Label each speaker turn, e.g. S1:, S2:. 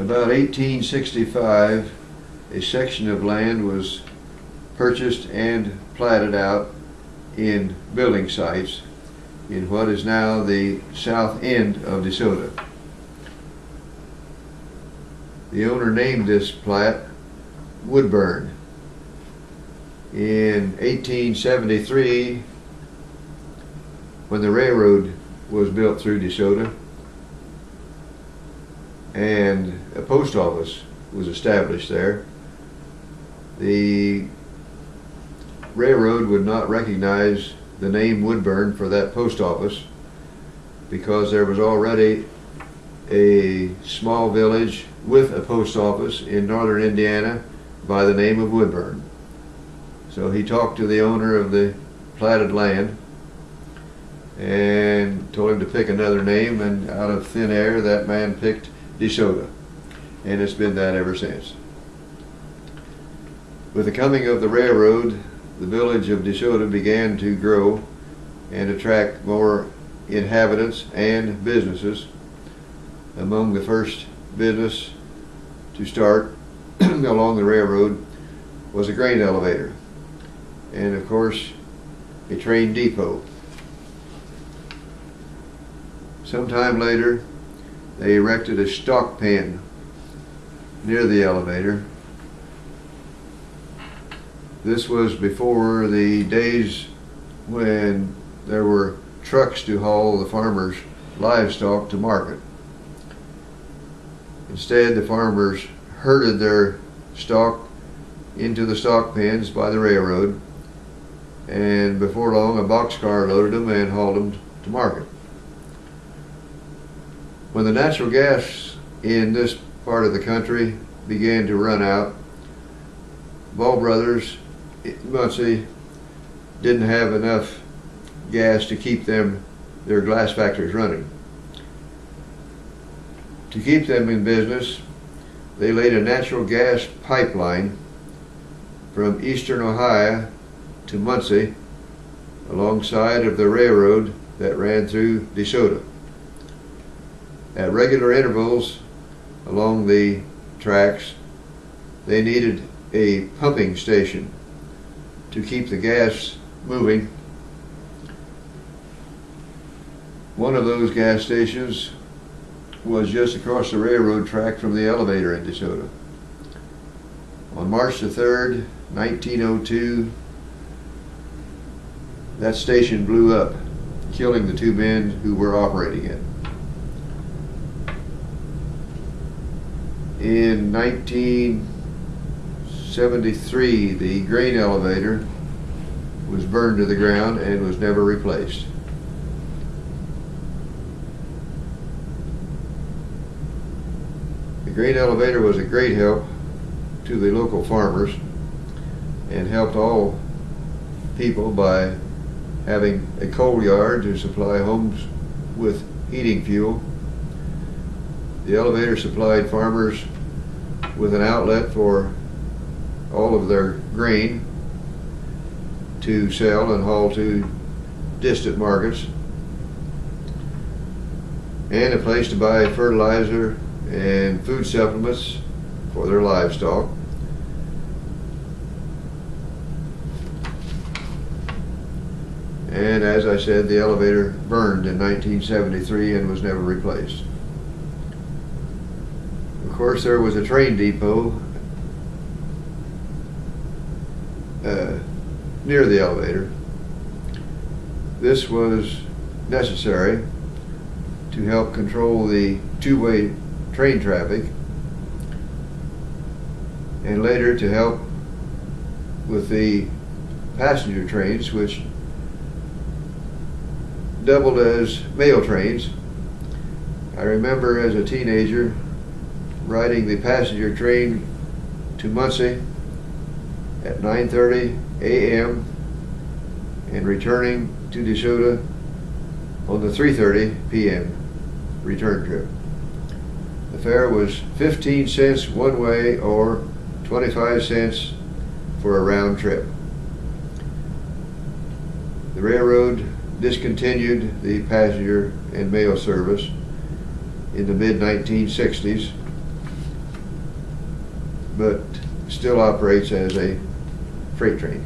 S1: about 1865, a section of land was purchased and platted out in building sites in what is now the south end of Desoto. The owner named this plat Woodburn. In 1873, when the railroad was built through Desoto and a post office was established there, the railroad would not recognize the name Woodburn for that post office because there was already a small village with a post office in northern Indiana by the name of Woodburn. So he talked to the owner of the platted land and told him to pick another name, and out of thin air that man picked Desoto, and it's been that ever since. With the coming of the railroad, the village of Desoto began to grow and attract more inhabitants and businesses. Among the first business to start along the railroad was a grain elevator and, of course, a train depot. Sometime later, they erected a stock pen near the elevator. This was before the days when there were trucks to haul the farmers' livestock to market. Instead, the farmers herded their stock into the stock pens by the railroad, and before long a boxcar loaded them and hauled them to market. When the natural gas in this part of the country began to run out, Ball Brothers in Muncie didn't have enough gas to keep their glass factories running. To keep them in business, they laid a natural gas pipeline from eastern Ohio to Muncie alongside of the railroad that ran through Desoto. At regular intervals along the tracks, they needed a pumping station to keep the gas moving. One of those gas stations was just across the railroad track from the elevator in Desoto. On March the 3rd, 1902, that station blew up, killing the two men who were operating it. In 1973, the grain elevator was burned to the ground and was never replaced. The grain elevator was a great help to the local farmers and helped all people by having a coal yard to supply homes with heating fuel. The elevator supplied farmers with an outlet for all of their grain to sell and haul to distant markets, and a place to buy fertilizer and food supplements for their livestock. And as I said, the elevator burned in 1973 and was never replaced. Of course, there was a train depot near the elevator. This was necessary to help control the two-way train traffic, and later to help with the passenger trains, which doubled as mail trains. I remember as a teenager riding the passenger train to Muncie at 9:30 a.m. and returning to Desoto on the 3:30 p.m. return trip. The fare was 15 cents one way or 25 cents for a round trip. The railroad discontinued the passenger and mail service in the mid-1960s, but still operates as a freight train.